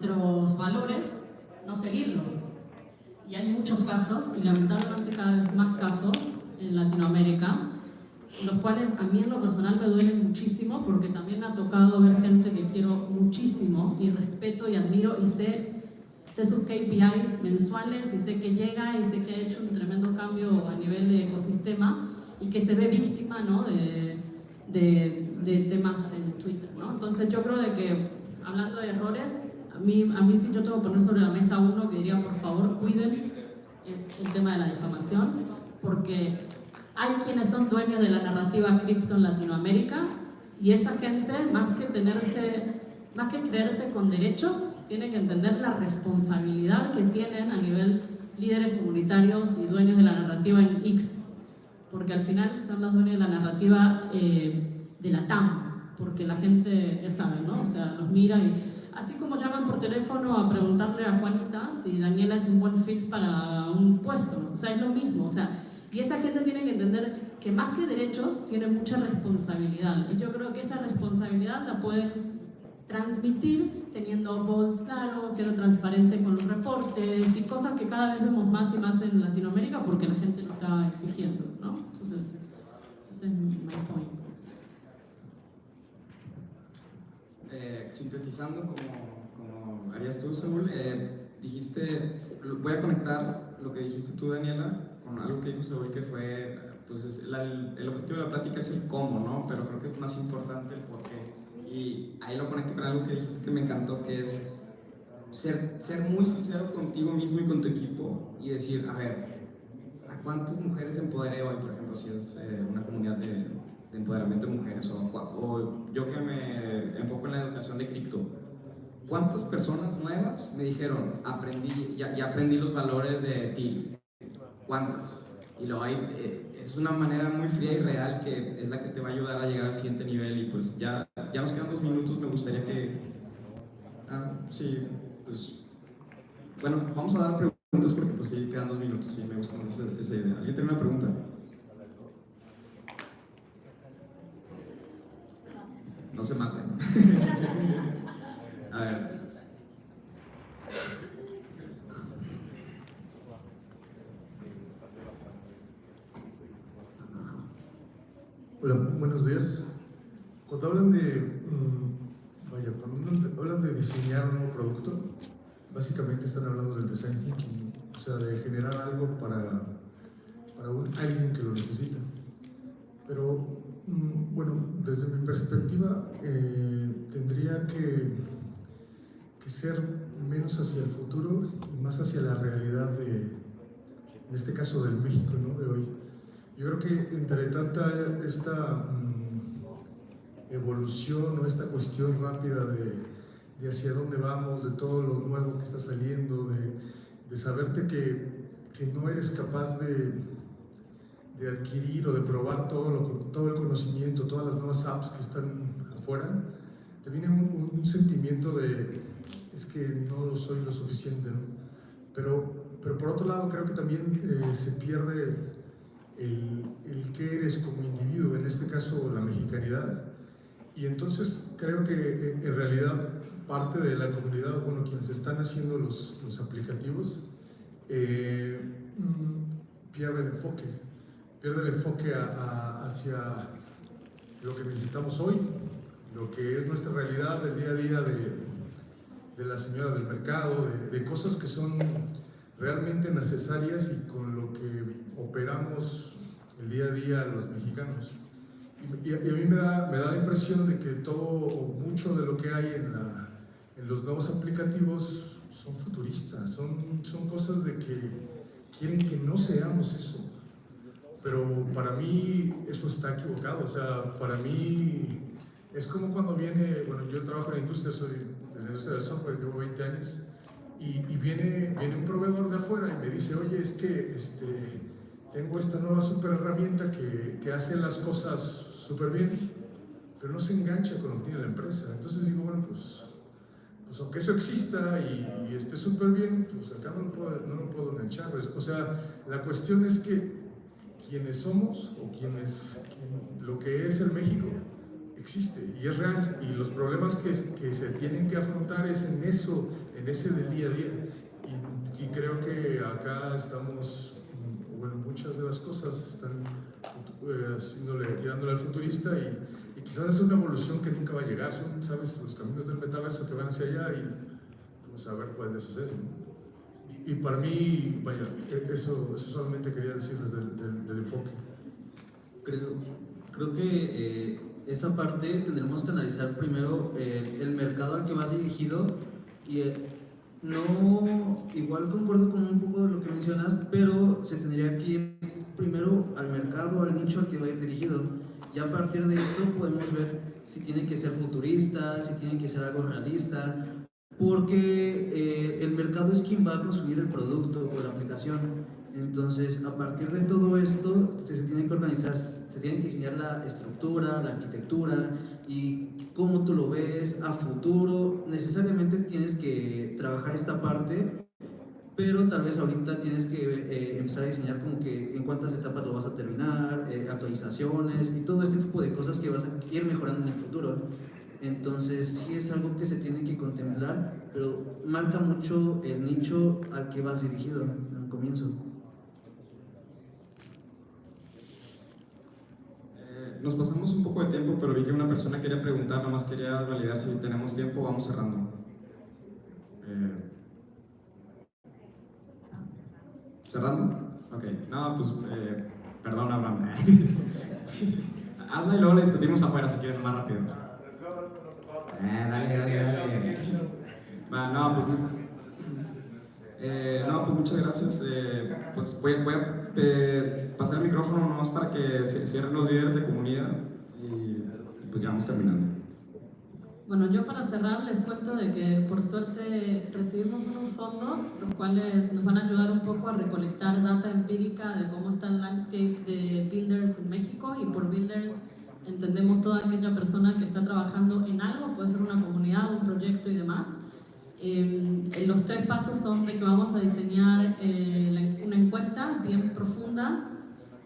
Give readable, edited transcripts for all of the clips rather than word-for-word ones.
nuestros valores, no seguirlo. Y hay muchos casos, y lamentablemente cada vez más casos en Latinoamérica, los cuales a mí en lo personal me duelen muchísimo, porque también me ha tocado ver gente que quiero muchísimo y respeto y admiro y sé sus KPIs mensuales y sé que llega y sé que ha hecho un tremendo cambio a nivel de ecosistema y que se ve víctima, ¿no?, de temas en Twitter, ¿no? Entonces yo creo de que, hablando de errores, a mí sí yo tengo que poner sobre la mesa uno que diría, por favor, cuiden, es el tema de la difamación, porque hay quienes son dueños de la narrativa cripto en Latinoamérica y esa gente, más que creerse con derechos, tiene que entender la responsabilidad que tienen a nivel líderes comunitarios y dueños de la narrativa en X, porque al final son los dueños de la narrativa de la TAM, porque la gente, ya saben, ¿no? O sea, los mira y así como llaman por teléfono a preguntarle a Juanita si Daniela es un buen fit para un puesto, o sea, es lo mismo, o sea, y esa gente tiene que entender que más que derechos, tiene mucha responsabilidad, y yo creo que esa responsabilidad la pueden transmitir teniendo goals claros, siendo transparente con los reportes y cosas que cada vez vemos más y más en Latinoamérica porque la gente lo está exigiendo, ¿no? Entonces, ese es mi point. Sintetizando como harías tú, Saúl, dijiste, voy a conectar lo que dijiste tú, Daniela, con algo que dijo Saúl, que fue, pues el objetivo de la plática es el cómo, ¿no? Pero creo que es más importante el por qué. Y ahí lo conecto con algo que dijiste que me encantó, que es ser muy sincero contigo mismo y con tu equipo y decir, a ver, ¿a cuántas mujeres empoderé hoy? Por ejemplo, si es una comunidad de empoderamiento de mujeres, o yo que me enfoco en la educación de cripto, ¿cuántas personas nuevas me dijeron, ya aprendí los valores de Ethereum? ¿Cuántas? Y lo hay, es una manera muy fría y real que es la que te va a ayudar a llegar al siguiente nivel. Y pues ya nos quedan 2 minutos, me gustaría que... sí, pues... Bueno, vamos a dar preguntas porque pues sí, quedan 2 minutos, sí, me gusta esa idea. ¿Alguien tiene una pregunta? No se maten. A ver. Hola, buenos días. Cuando hablan cuando hablan de diseñar un nuevo producto, básicamente están hablando del design thinking, o sea, de generar algo para alguien que lo necesita. Pero, bueno, desde mi perspectiva, tendría que ser menos hacia el futuro y más hacia la realidad en este caso del México, ¿no?, de hoy. Yo creo que entre tanta esta evolución o esta cuestión rápida de hacia dónde vamos, de todo lo nuevo que está saliendo, de saberte que no eres capaz de adquirir o de probar todo el conocimiento, todas las nuevas apps que están afuera, te viene un sentimiento de es que no soy lo suficiente, ¿no? Pero por otro lado creo que también se pierde el qué eres como individuo, en este caso la mexicanidad. Y entonces creo que en realidad parte de la comunidad, bueno, quienes están haciendo los aplicativos, pierde el enfoque hacia lo que necesitamos hoy, lo que es nuestra realidad del día a día de la señora del mercado, de cosas que son realmente necesarias y con lo que operamos el día a día los mexicanos. Y a mí me da la impresión de que mucho de lo que hay en los nuevos aplicativos son futuristas, son cosas de que quieren que no seamos eso. Pero para mí eso está equivocado, o sea, para mí es como cuando viene, bueno, yo trabajo en la industria, soy de la industria del software, llevo 20 años, y viene un proveedor de afuera y me dice, oye, es que tengo esta nueva super herramienta que hace las cosas súper bien, pero no se engancha con lo que tiene la empresa. Entonces digo, bueno, pues aunque eso exista y esté súper bien, pues acá no lo puedo enganchar. O sea, la cuestión es que quienes somos o lo que es el México existe y es real, y los problemas que se tienen que afrontar es en eso, en ese del día a día. Y creo que acá estamos, bueno, muchas de las cosas están tirándole al futurista y quizás es una evolución que nunca va a llegar. Son, sabes, los caminos del metaverso que van hacia allá y pues a ver cuál de esos es, ¿no? Y para mí, vaya, eso solamente quería decirles del enfoque. Creo que esa parte tendremos que analizar primero el mercado al que va dirigido y no, igual concuerdo con un poco de lo que mencionas, pero se tendría que ir primero al mercado, al nicho al que va a ir dirigido. Y a partir de esto podemos ver si tiene que ser futurista, si tiene que ser algo realista, porque el mercado es quien va a consumir el producto o la aplicación. Entonces, a partir de todo esto, se tiene que organizar, se tiene que diseñar la estructura, la arquitectura y cómo tú lo ves a futuro. Necesariamente tienes que trabajar esta parte, pero tal vez ahorita tienes que empezar a diseñar como que en cuántas etapas lo vas a terminar, actualizaciones y todo este tipo de cosas que vas a ir mejorando en el futuro. Entonces sí es algo que se tiene que contemplar, pero marca mucho el nicho al que vas dirigido en un comienzo. Nos pasamos un poco de tiempo, pero vi que una persona quería preguntar, nomás quería validar si tenemos tiempo, vamos cerrando. ¿Cerrando? Ok, no, pues, perdón, Abraham. Hazla y luego la discutimos afuera si quieren, más rápido. Dale. Va, no, pues, muchas gracias. Pues voy a pasar el micrófono nomás para que se cierren los líderes de comunidad y pues ya vamos terminando. Bueno, yo para cerrar les cuento de que por suerte recibimos unos fondos, los cuales nos van a ayudar un poco a recolectar data empírica de cómo está el landscape de builders en México, y por builders entendemos toda aquella persona que está trabajando en algo, puede ser una comunidad, un proyecto y demás. Los 3 pasos son de que vamos a diseñar una encuesta bien profunda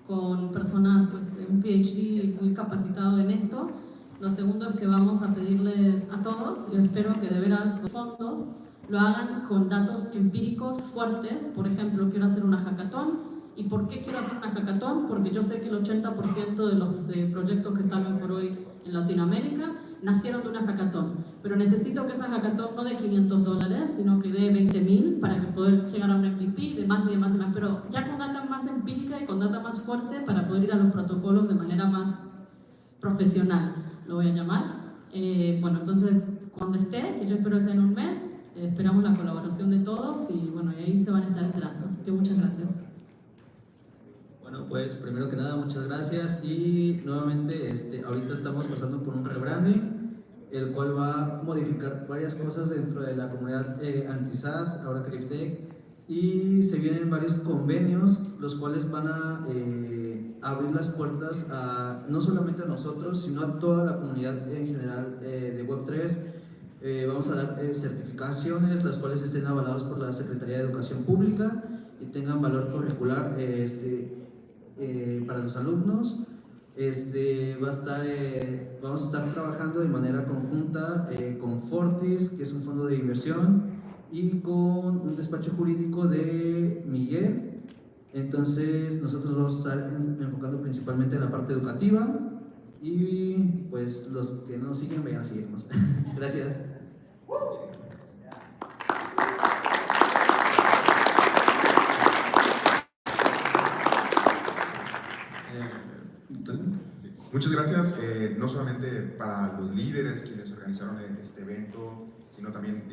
con personas, pues un PhD muy capacitado en esto. Lo segundo es que vamos a pedirles a todos, y espero que de veras los fondos lo hagan con datos empíricos fuertes. Por ejemplo, quiero hacer una hackathon. ¿Y por qué quiero hacer una hackathon? Porque yo sé que el 80% de los proyectos que están hoy por hoy en Latinoamérica nacieron de una hackathon. Pero necesito que esa hackathon no de $500, sino que de 20.000 para que poder llegar a un MVP y demás y demás y más. Pero ya con data más empírica y con data más fuerte para poder ir a los protocolos de manera más profesional, lo voy a llamar. Bueno, entonces, cuando esté, que yo espero que sea en un mes, esperamos la colaboración de todos y bueno, y ahí se van a estar enterando. Así que muchas gracias. Bueno, pues primero que nada, muchas gracias y nuevamente ahorita estamos pasando por un rebranding, el cual va a modificar varias cosas dentro de la comunidad anti-SAT, ahora Cryptech, y se vienen varios convenios, los cuales van a abrir las puertas no solamente a nosotros, sino a toda la comunidad en general de Web3. Vamos a dar certificaciones, las cuales estén avaladas por la Secretaría de Educación Pública y tengan valor curricular para los alumnos. Vamos a estar trabajando de manera conjunta con Fortis, que es un fondo de inversión, y con un despacho jurídico de Miguel. Entonces nosotros vamos a estar enfocando principalmente en la parte educativa y pues los que no nos siguen vayan a seguirnos. Gracias. Muchas gracias, no solamente para los líderes quienes organizaron este evento, sino también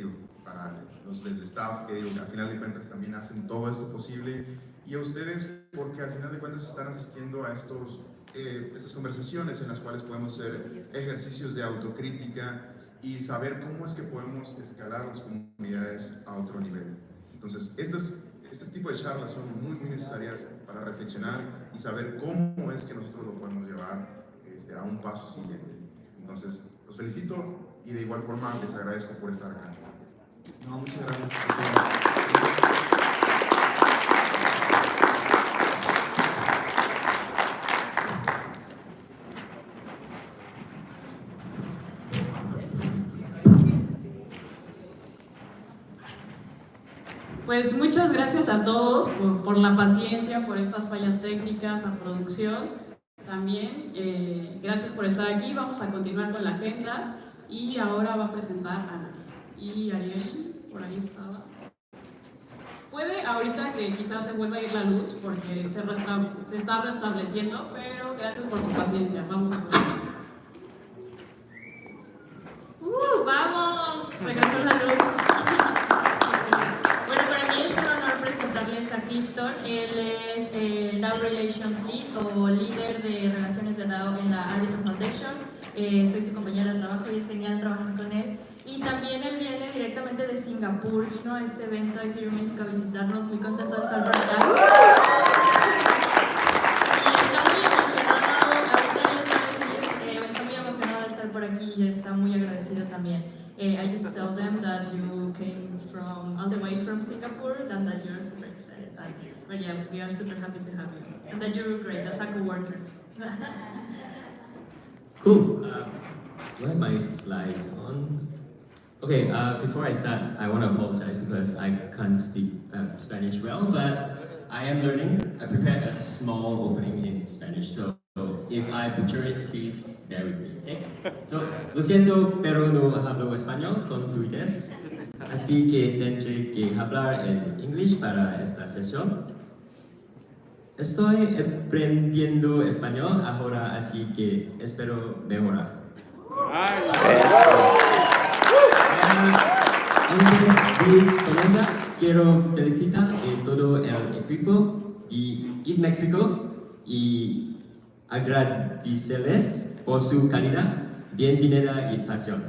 para los del staff que al final de cuentas también hacen todo esto posible, y a ustedes porque al final de cuentas están asistiendo a estas conversaciones en las cuales podemos hacer ejercicios de autocrítica y saber cómo es que podemos escalar las comunidades a otro nivel. Entonces, este tipo de charlas son muy necesarias para reflexionar y saber cómo es que nosotros lo podemos llevar a un paso siguiente. Entonces, los felicito y de igual forma les agradezco por estar acá. No, muchas gracias. Pues muchas gracias a todos por la paciencia, por estas fallas técnicas, a producción. También gracias por estar aquí. Vamos a continuar con la agenda y ahora va a presentar Ana. Y Ariel, por ahí estaba. Puede ahorita que quizás se vuelva a ir la luz porque se está restableciendo, pero gracias por su paciencia. Vamos a continuar. ¡Vamos! Regresó la luz. Bueno, para mí es un honor presentarles a Clifton. Él es el DAO Relations Lead o líder de relaciones de DAO en la Arbitrum Foundation. Soy su compañera de trabajo y es genial trabajar con él. Y también él viene directamente de Singapur, vino a este evento de Ethereum México a visitarnos, muy contento de estar por acá. Y está muy emocionado, ahorita les voy a decir, está muy emocionado de estar por aquí y está muy agradecido también. I just tell them that you came from all the way from Singapore and that you're super excited. But yeah, we are super happy to have you and that you're great as a co-worker. Cool. Do I have my slides on? Okay, before I start, I want to apologize because I can't speak Spanish well, but I am learning. I prepared a small opening in Spanish, so if I butcher it, please bear with me, okay? So, lo siento, pero no hablo español con fluidez, así que tendré que hablar en English para esta sesión. Estoy aprendiendo español ahora, así que espero mejorar. Antes de comenzar, quiero felicitar a todo el equipo de México y agradecerles por su calidad, bienvenida y pasión.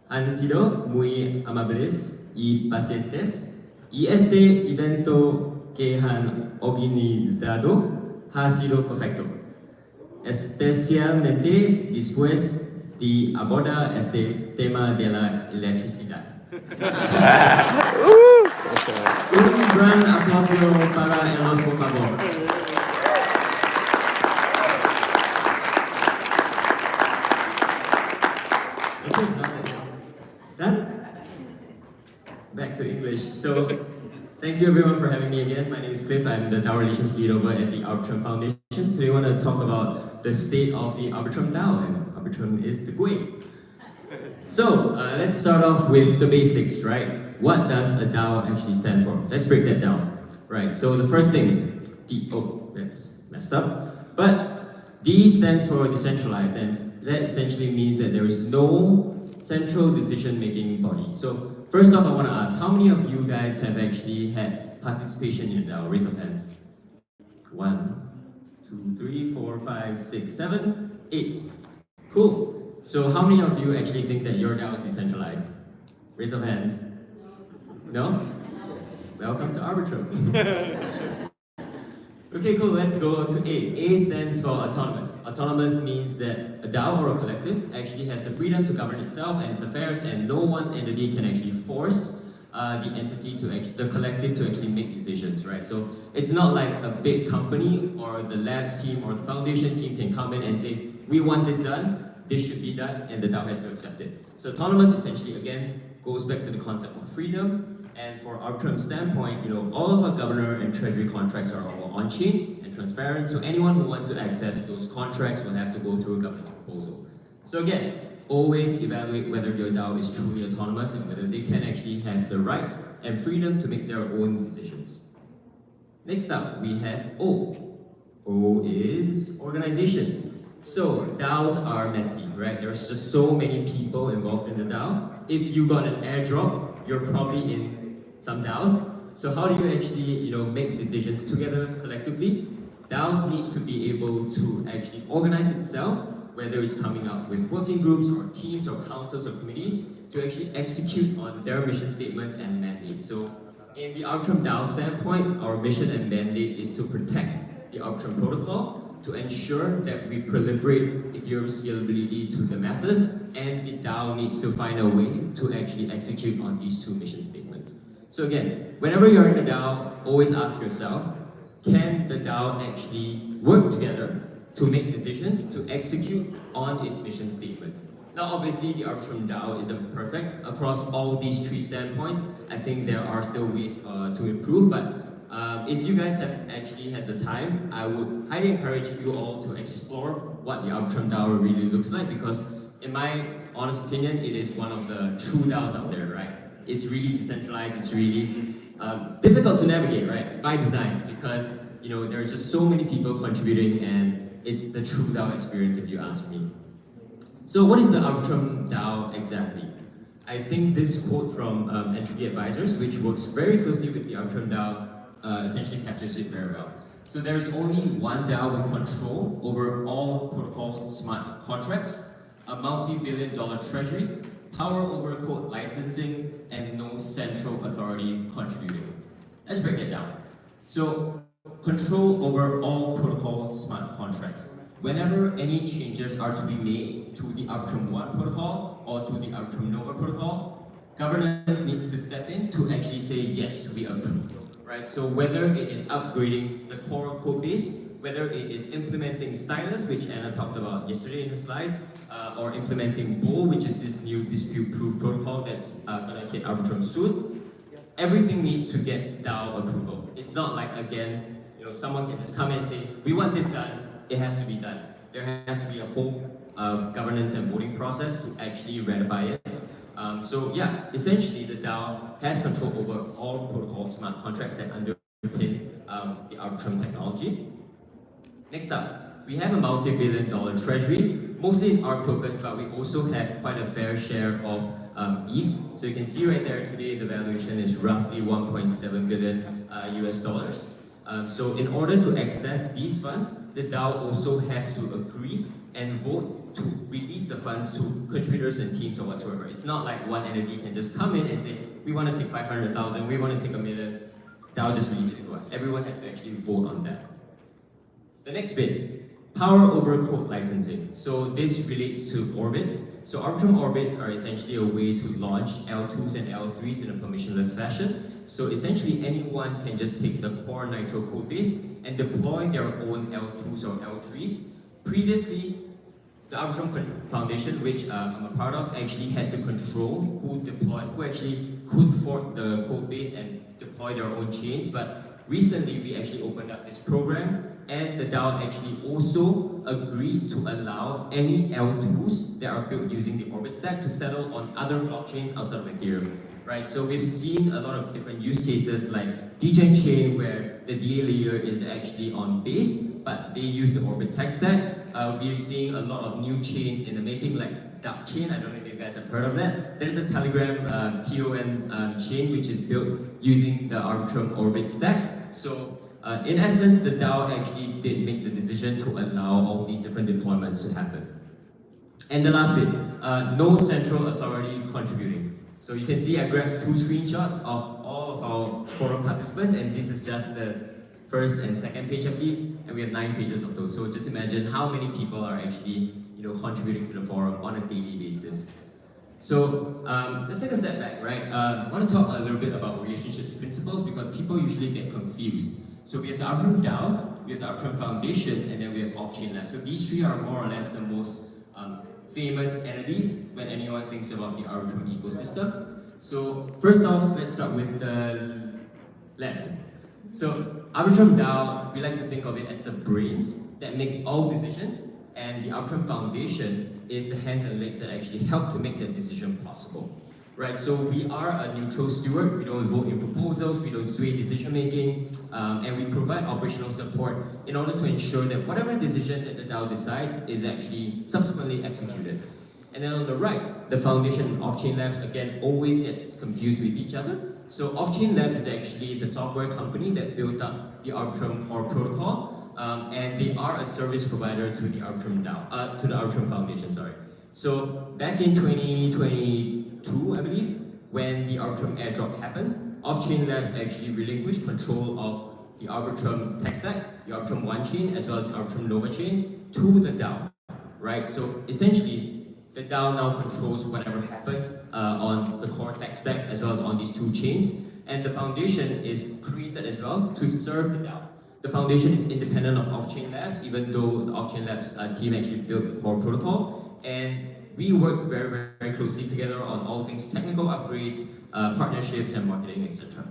Han sido muy amables y pacientes y este evento que han organizado ha sido perfecto, especialmente después de abordar este tema de la electricidad. Un gran aplauso para ellos, por favor. Okay, done? Back to English. So, thank you everyone for having me again. My name is Cliff. I'm the DAO Relations Lead over at the Arbitrum Foundation. Today I want to talk about the state of the Arbitrum DAO, and Arbitrum is the GUI. So, let's start off with the basics, right? What does a DAO actually stand for? Let's break that down. Right, so the first thing, that's messed up. But D stands for decentralized, and that essentially means that there is no central decision-making body. So, first off, I want to ask, how many of you guys have actually had participation in a DAO? Raise of hands. 1, 2, 3, 4, 5, 6, 7, 8. Cool. So how many of you actually think that your DAO is decentralized? Raise of hands. No? Welcome to Arbitrum. Okay, cool, let's go to A. A stands for autonomous. Autonomous means that a DAO or a collective actually has the freedom to govern itself and its affairs, and no one entity can actually force the collective to actually make decisions, right? So it's not like a big company or the labs team or the foundation team can come in and say, we want this done, this should be done, and the DAO has to accept it. So autonomous essentially, again, goes back to the concept of freedom. And for Arbitrum standpoint, all of our governor and treasury contracts are all on-chain and transparent. So anyone who wants to access those contracts will have to go through a governance proposal. So again, always evaluate whether your DAO is truly autonomous and whether they can actually have the right and freedom to make their own decisions. Next up, we have O. O is organization. So DAOs are messy, right? There's just so many people involved in the DAO. If you got an airdrop, you're probably in some DAOs. So how do you actually, make decisions together collectively? DAOs need to be able to actually organize itself, whether it's coming up with working groups or teams or councils or committees, to actually execute on their mission statements and mandates. So in the Arbitrum DAO standpoint, our mission and mandate is to protect the Arbitrum protocol, to ensure that we proliferate Ethereum scalability to the masses, and the DAO needs to find a way to actually execute on these two mission statements. So again, whenever you're in a DAO, always ask yourself, can the DAO actually work together to make decisions, to execute on its mission statements? Now, obviously, the Arbitrum DAO isn't perfect across all these three standpoints. I think there are still ways to improve, but if you guys have actually had the time, I would highly encourage you all to explore what the Arbitrum DAO really looks like, because in my honest opinion, it is one of the true DAOs out there, right? It's really decentralized, it's really difficult to navigate, right? By design, because there are just so many people contributing, and it's the true DAO experience if you ask me. So what is the Arbitrum DAO exactly? I think this quote from Entropy Advisors, which works very closely with the Arbitrum DAO, essentially captures it very well. So there's only one DAO with control over all protocol smart contracts, a multi-billion-dollar treasury, power over code licensing, and no central authority contributing. Let's break it down. So control over all protocol smart contracts. Whenever any changes are to be made to the Arbitrum 1 protocol or to the Arbitrum Nova protocol, governance needs to step in to actually say, yes, we approve, right? So whether it is upgrading the core code base, whether it is implementing Stylus, which Anna talked about yesterday in the slides, or implementing BOL, which is this new dispute-proof protocol that's gonna hit Arbitrum soon, everything needs to get DAO approval. It's not like, again, someone can just come in and say, we want this done, it has to be done. There has to be a whole governance and voting process to actually ratify it. So yeah, essentially the DAO has control over all protocol smart contracts that underpin the Arbitrum technology. Next up, we have a multi-billion-dollar treasury, mostly in ARB tokens, but we also have quite a fair share of ETH. So you can see right there today the valuation is roughly 1.7 billion US dollars. So in order to access these funds, the DAO also has to agree and vote to release the funds to contributors and teams or whatsoever. It's not like one entity can just come in and say, we want to take 500,000, we want to take $1 million, DAO just release it to us. Everyone has to actually vote on that. The next bit, power over code licensing. So this relates to orbits. So Arbitrum orbits are essentially a way to launch L2s and L3s in a permissionless fashion. So essentially anyone can just take the core Nitro code base and deploy their own L2s or L3s. Previously, the Arbitrum Foundation, which I'm a part of, actually had to control who actually could fork the code base and deploy their own chains. But recently, we actually opened up this program, and the DAO actually also agreed to allow any L2s that are built using the Orbit stack to settle on other blockchains outside of Ethereum, right? So we've seen a lot of different use cases like DGen chain, where the DA layer is actually on Base, but they use the Orbit tech stack. We're seeing a lot of new chains in the making, like Duck chain. I don't know if you guys have heard of that. There's a Telegram TON chain, which is built using the Arbitrum Orbit stack. So in essence, the DAO actually did make the decision to allow all these different deployments to happen. And the last bit, no central authority contributing. So you can see I grabbed 2 screenshots of all of our forum participants, and this is just the first and second page, I believe, and we have 9 pages of those. So just imagine how many people are actually contributing to the forum on a daily basis. So let's take a step back, right? I want to talk a little bit about relationships principles, because people usually get confused. So we have the Arbitrum DAO, we have the Arbitrum Foundation, and then we have Off-Chain Labs. So these 3 are more or less the most famous entities when anyone thinks about the Arbitrum ecosystem. So first off, let's start with the left. So Arbitrum DAO, we like to think of it as the brains that makes all decisions, and the Arbitrum Foundation is the hands and legs that actually help to make that decision possible. Right, so we are a neutral steward. We don't vote in proposals, we don't sway decision making, and we provide operational support in order to ensure that whatever decision that the DAO decides is actually subsequently executed. And then on the right, the Foundation and Off-Chain Labs, again, always gets confused with each other. So Off-Chain Labs is actually the software company that built up the Arbitrum core protocol, and they are a service provider to the Arbitrum DAO, to the Arbitrum Foundation, sorry. So back in 2022, I believe, when the Arbitrum airdrop happened, Off-Chain Labs actually relinquished control of the Arbitrum tech stack, the Arbitrum 1 chain, as well as the Arbitrum Nova chain, to the DAO, right? So essentially, the DAO now controls whatever happens on the core tech stack, as well as on these 2 chains. And the foundation is created as well to serve the DAO. The foundation is independent of Off-Chain Labs, even though the Off-Chain Labs team actually built the core protocol. And we work very, very, very closely together on all things technical upgrades, partnerships, and marketing, etc.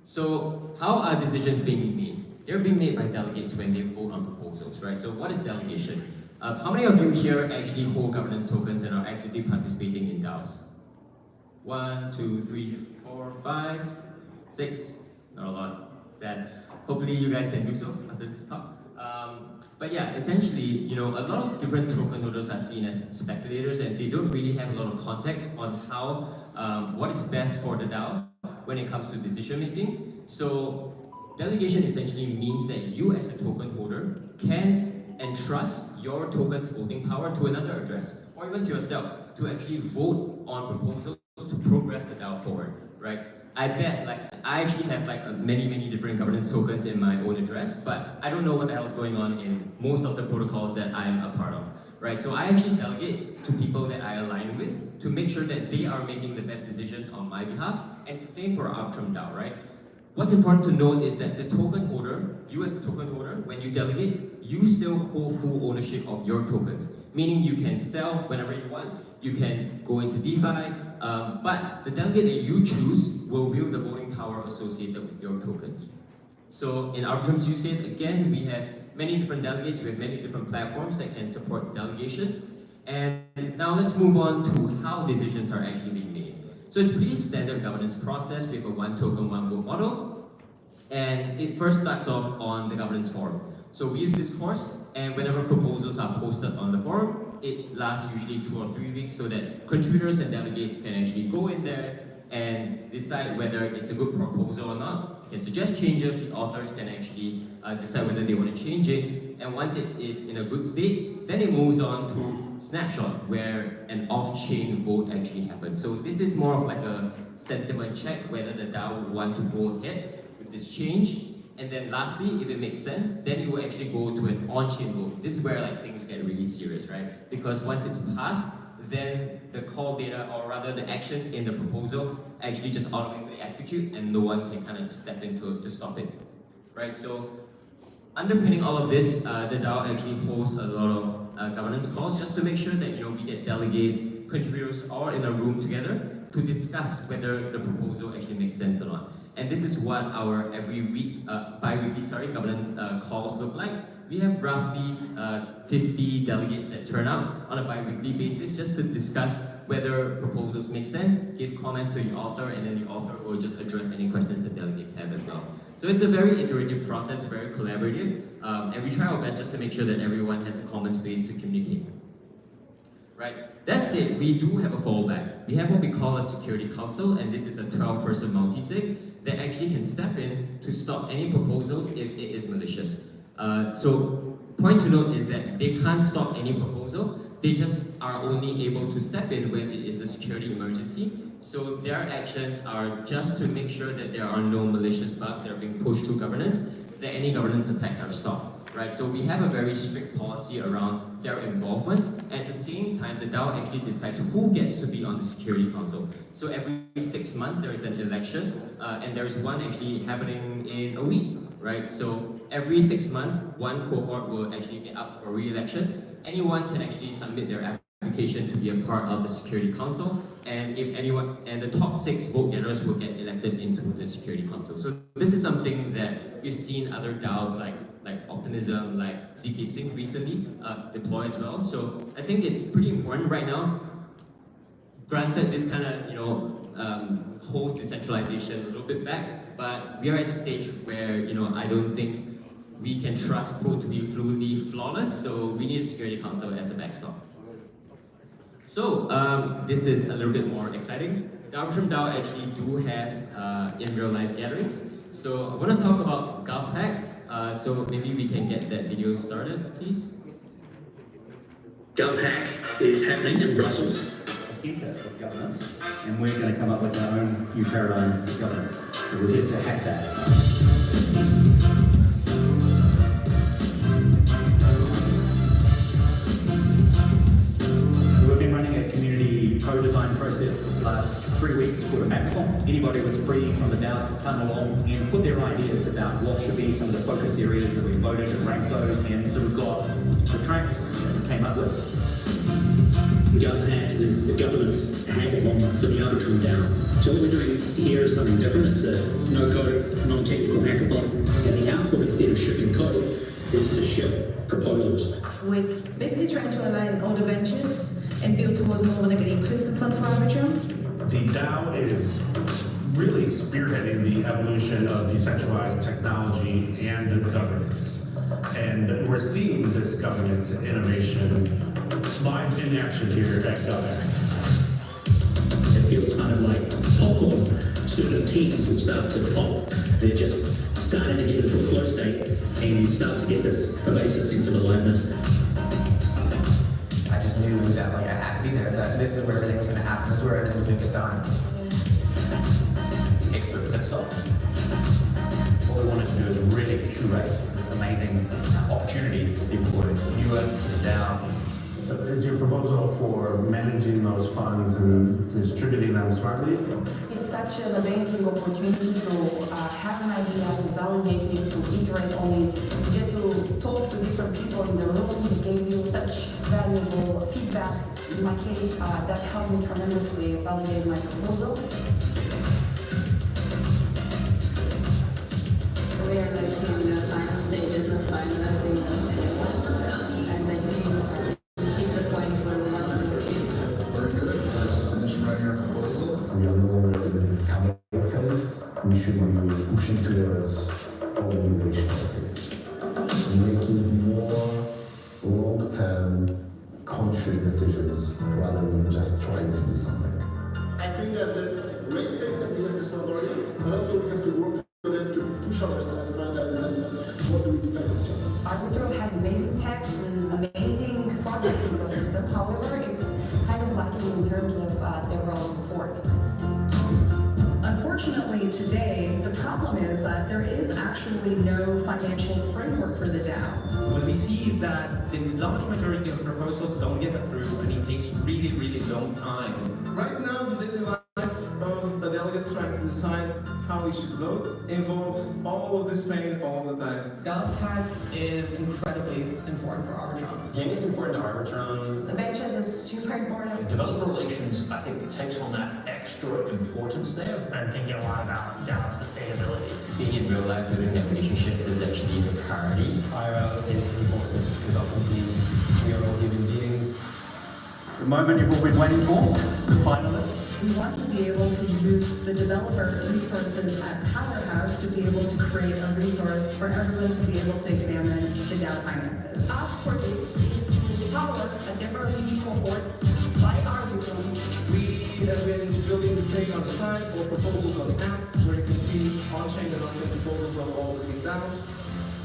So how are decisions being made? They're being made by delegates when they vote on proposals, right? So what is delegation? How many of you here actually hold governance tokens and are actively participating in DAOs? 1, 2, 3, 4, 5, 6. Not a lot. Sad. Hopefully you guys can do so after this talk. But yeah, essentially, a lot of different token holders are seen as speculators, and they don't really have a lot of context on how what is best for the DAO when it comes to decision making. So delegation essentially means that you as a token holder can entrust your token's voting power to another address, or even to yourself, to actually vote on proposals to progress the DAO forward, right? I bet, I actually have many different governance tokens in my own address, but I don't know what the hell is going on in most of the protocols that I am a part of, right? So I actually delegate to people that I align with to make sure that they are making the best decisions on my behalf, and it's the same for Arbitrum DAO, right? What's important to note is that the token holder, you as the token holder, when you delegate, you still hold full ownership of your tokens, meaning you can sell whenever you want, you can go into DeFi, but the delegate that you choose will wield the voting power associated with your tokens. So in Arbitrum's use case, again, we have many different delegates, we have many different platforms that can support delegation. And now let's move on to how decisions are actually being made. So it's a pretty standard governance process with a one token, one vote model. And it first starts off on the governance forum. So we use this course, and whenever proposals are posted on the forum, it lasts usually 2 or 3 weeks so that contributors and delegates can actually go in there and decide whether it's a good proposal or not. You can suggest changes, the authors can actually decide whether they want to change it, and once it is in a good state, then it moves on to snapshot, where an off-chain vote actually happens. So this is more of like a sentiment check, whether the DAO would want to go ahead with this change. And then lastly, if it makes sense, then it will actually go to an on-chain vote. This is where things get really serious, right? Because once it's passed, then the call data, or rather the actions in the proposal, actually just automatically execute, and no one can kind of step into to stop it, right? So underpinning all of this, the DAO actually hosts a lot of governance calls just to make sure that we get delegates, contributors all in a room together to discuss whether the proposal actually makes sense or not. And this is what our every week, bi-weekly governance calls look like. We have roughly 50 delegates that turn up on a bi-weekly basis just to discuss whether proposals make sense, give comments to the author, and then the author will just address any questions that delegates have as well. So it's a very iterative process, very collaborative, and we try our best just to make sure that everyone has a common space to communicate. Right, that said, we do have a fallback. We have what we call a security council, and this is a 12-person multi-sig that actually can step in to stop any proposals if it is malicious. So point to note is that they can't stop any proposal, they just are only able to step in when it is a security emergency. So their actions are just to make sure that there are no malicious bugs that are being pushed through governance, that any governance attacks are stopped. Right, so we have a very strict policy around their involvement. At the same time, the DAO actually decides who gets to be on the Security Council. So every 6 months there is an election, and there is one actually happening in a week, right? So every 6 months, one cohort will actually get up for re-election. Anyone can actually submit their application to be a part of the Security Council, and the top 6 vote getters will get elected into the Security Council. So this is something that we've seen other DAOs like Optimism, like ZK Sync recently deploy as well. So I think it's pretty important right now. Granted, this kind of holds decentralization a little bit back, but we are at the stage where I don't think we can trust code to be fluidly flawless. So we need a Security Council as a backstop. So this is a little bit more exciting. The Arbitrum DAO actually do have in real life gatherings. So I want to talk about GovHack. So maybe we can get that video started, please. GovHack is happening in Brussels. A centre of governance, and we're going to come up with our own new paradigm for governance. So we're here to hack that. Co-design process this last 3 weeks for a hackathon. Anybody was free from the DAO to come along and put their ideas about what should be some of the focus areas that we voted and ranked those, and so we've got the tracks that we came up with. GovHack is the government's hackathon for the Arbitrum DAO. So what we're doing here is something different. It's a no-code, non-technical hackathon, and the output, instead of shipping code, is to ship proposals. We're basically trying to align all the ventures and build towards more of like an inclusive fund for Arbitrum. The DAO is really spearheading the evolution of decentralized technology and governance. And we're seeing this governance and innovation live in action here at GovHack. It feels kind of like popcorn. Certain teams will start to pop. They're just starting to get into a flow state, and you start to get this pervasive sense of aliveness. I just knew that like I had to be there, that this is where everything was going to happen, this is where everything was going to get done. Expert pit stop. What we wanted to do is really curate this amazing opportunity for people who are newer to the DAO. Is your proposal for managing those funds and distributing them smartly? It's such an amazing opportunity to have an idea, to validate it, to iterate on it, to get to talk to different people in the room. It gave you such valuable feedback. In my case, that helped me tremendously validate my proposal. We are like in the final stages of finalizing and I think keep the point for the next year. Very good. Let's finish writing our proposal. We are no longer in the discovery phase. We should be pushing towards organizational phase, making more long-term conscious decisions rather than just trying to do something. I think that that's a great thing that we have this already, but also we have to work with it to push ourselves further in terms of what do we expect of each other. Arbitrum has amazing tech and amazing project ecosystem. However, it's kind of lacking in terms of overall support. Unfortunately, today, the problem is that there is actually no financial framework for the DAO. What we see is that the large majority of proposals don't get approved, and it takes really, really long time. Right now, the daily life of a delegate trying to decide how we should vote involves all of this pain all the time. GovTech is incredibly important for Arbitrum. Gaming is important to Arbitrum. The benches is super important. Developer relations, I think, takes on that extra importance there. I'm thinking a lot about DAO sustainability. Being in real life, building their relationships is actually the priority. IRL is important because ultimately we are all human beings. The moment you've all been waiting for, finally. We want to be able to use the developer resources at Powerhouse to be able to create a resource for everyone to be able to examine the DAO finances. Ask for this is to power a temporary cohort by Arbitrum. We have been building the stake on the side or proposals on the app where you can see on-chain and off-chain proposals on all the big DAOs.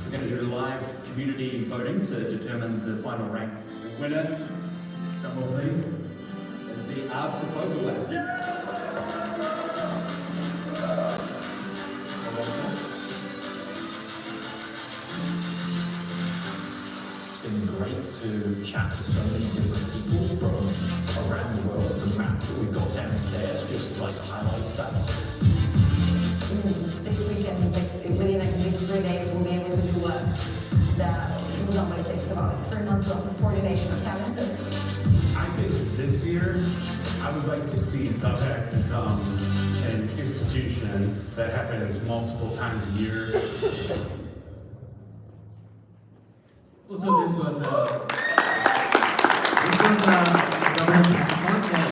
We're going to do live community voting to determine the final rank winner. Come on, please. It's the Art Proposal Lab. It's been great to chat to so many different people from around the world. The map that we've got downstairs just like highlights that. This weekend, within these 3 days, we'll be able to do work that normally takes about 3 months worth of coordination of calendars. I think this year, I would like to see GovHack become an institution that happens multiple times a year. Also, this was a